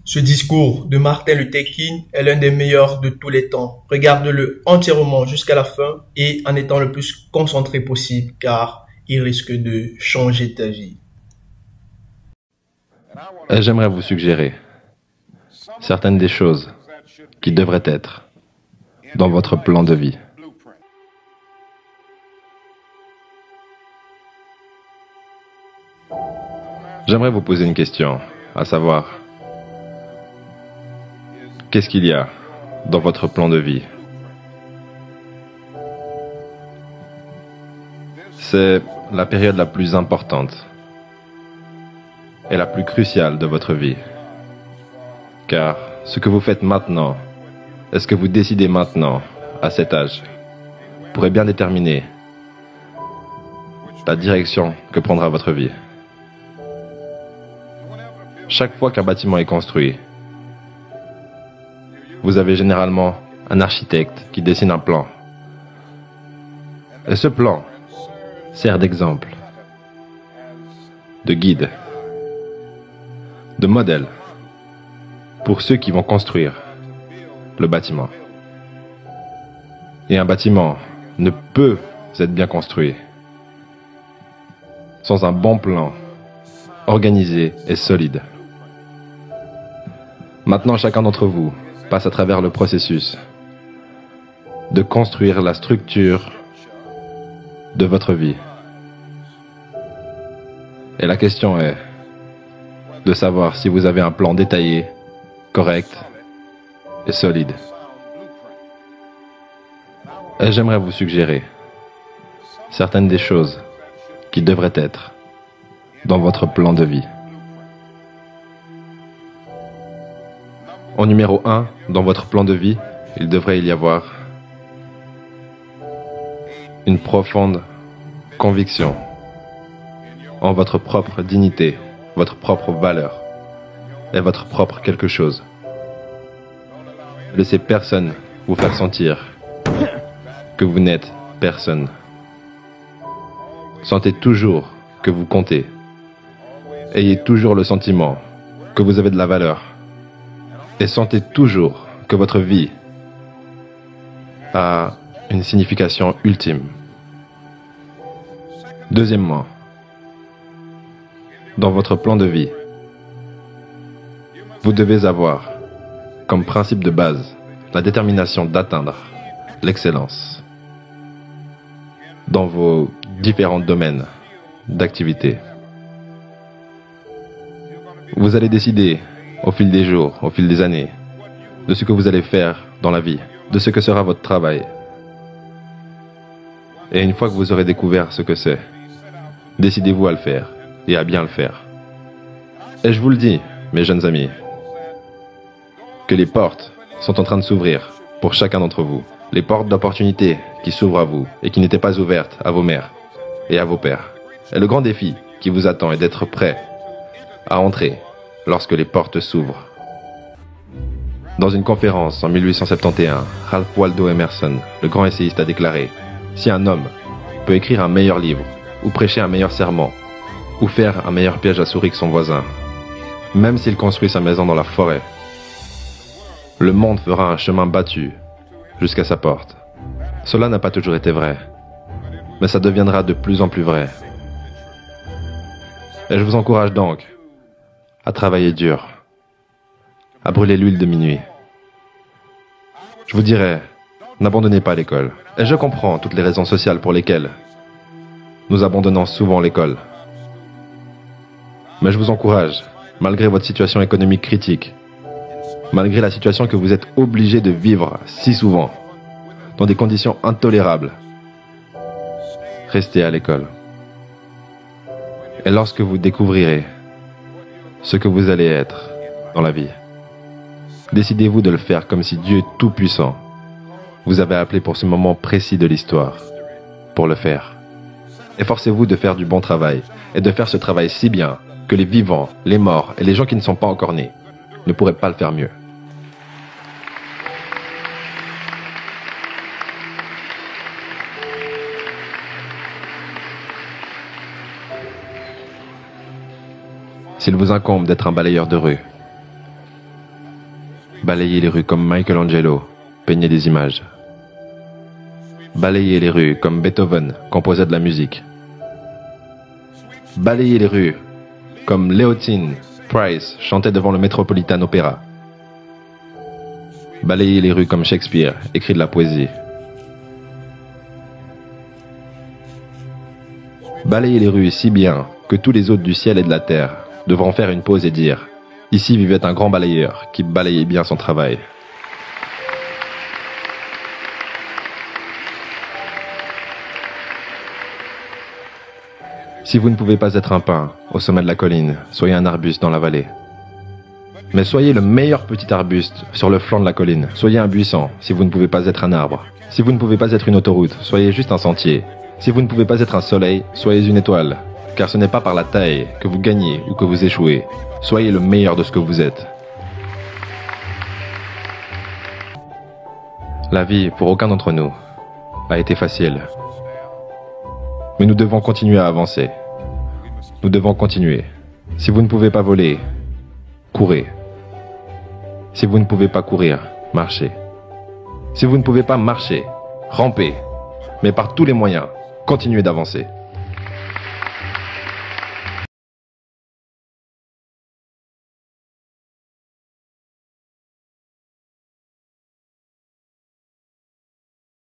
Ce discours de Martin Luther King est l'un des meilleurs de tous les temps. Regarde-le entièrement jusqu'à la fin et en étant le plus concentré possible car il risque de changer ta vie. Et j'aimerais vous suggérer certaines des choses qui devraient être dans votre plan de vie. J'aimerais vous poser une question, à savoir, qu'est-ce qu'il y a dans votre plan de vie? C'est la période la plus importante et la plus cruciale de votre vie. Car ce que vous faites maintenant, et ce que vous décidez maintenant, à cet âge, pourrait bien déterminer la direction que prendra votre vie. Chaque fois qu'un bâtiment est construit, vous avez généralement un architecte qui dessine un plan. Et ce plan sert d'exemple, de guide, de modèle pour ceux qui vont construire le bâtiment. Et un bâtiment ne peut être bien construit sans un bon plan organisé et solide. Maintenant, chacun d'entre vous passe à travers le processus de construire la structure de votre vie. Et la question est de savoir si vous avez un plan détaillé, correct et solide. Et j'aimerais vous suggérer certaines des choses qui devraient être dans votre plan de vie. En numéro 1, dans votre plan de vie, il devrait y avoir une profonde conviction en votre propre dignité, votre propre valeur et votre propre quelque chose. Laissez personne vous faire sentir que vous n'êtes personne. Sentez toujours que vous comptez. Ayez toujours le sentiment que vous avez de la valeur. Et sentez toujours que votre vie a une signification ultime. Deuxièmement, dans votre plan de vie, vous devez avoir comme principe de base la détermination d'atteindre l'excellence dans vos différents domaines d'activité. Vous allez décider au fil des jours, au fil des années, de ce que vous allez faire dans la vie, de ce que sera votre travail. Et une fois que vous aurez découvert ce que c'est, décidez-vous à le faire et à bien le faire. Et je vous le dis, mes jeunes amis, que les portes sont en train de s'ouvrir pour chacun d'entre vous. Les portes d'opportunité qui s'ouvrent à vous et qui n'étaient pas ouvertes à vos mères et à vos pères. Et le grand défi qui vous attend est d'être prêt à entrer lorsque les portes s'ouvrent. Dans une conférence en 1871, Ralph Waldo Emerson, le grand essayiste, a déclaré « Si un homme peut écrire un meilleur livre, ou prêcher un meilleur sermon, ou faire un meilleur piège à souris que son voisin, même s'il construit sa maison dans la forêt, le monde fera un chemin battu jusqu'à sa porte. » Cela n'a pas toujours été vrai, mais ça deviendra de plus en plus vrai. Et je vous encourage donc à travailler dur, à brûler l'huile de minuit. Je vous dirais, n'abandonnez pas l'école. Et je comprends toutes les raisons sociales pour lesquelles nous abandonnons souvent l'école. Mais je vous encourage, malgré votre situation économique critique, malgré la situation que vous êtes obligé de vivre si souvent, dans des conditions intolérables, restez à l'école. Et lorsque vous découvrirez ce que vous allez être dans la vie, décidez-vous de le faire comme si Dieu Tout-Puissant vous avait appelé pour ce moment précis de l'histoire, pour le faire. Efforcez-vous de faire du bon travail et de faire ce travail si bien que les vivants, les morts et les gens qui ne sont pas encore nés ne pourraient pas le faire mieux. S'il vous incombe d'être un balayeur de rue, Balayez les rues comme Michelangelo peignait des images. Balayez les rues comme Beethoven composait de la musique. Balayez les rues comme Leontine Price chantait devant le Metropolitan Opera. Balayez les rues comme Shakespeare écrit de la poésie. Balayez les rues si bien que tous les hôtes du ciel et de la terre devront faire une pause et dire « Ici vivait un grand balayeur qui balayait bien son travail ». Si vous ne pouvez pas être un pin au sommet de la colline, soyez un arbuste dans la vallée. Mais soyez le meilleur petit arbuste sur le flanc de la colline. Soyez un buisson si vous ne pouvez pas être un arbre. Si vous ne pouvez pas être une autoroute, soyez juste un sentier. Si vous ne pouvez pas être un soleil, soyez une étoile. Car ce n'est pas par la taille que vous gagnez ou que vous échouez. Soyez le meilleur de ce que vous êtes. La vie, pour aucun d'entre nous, a été facile. Mais nous devons continuer à avancer. Nous devons continuer. Si vous ne pouvez pas voler, courez. Si vous ne pouvez pas courir, marchez. Si vous ne pouvez pas marcher, rampez. Mais par tous les moyens, continuez d'avancer.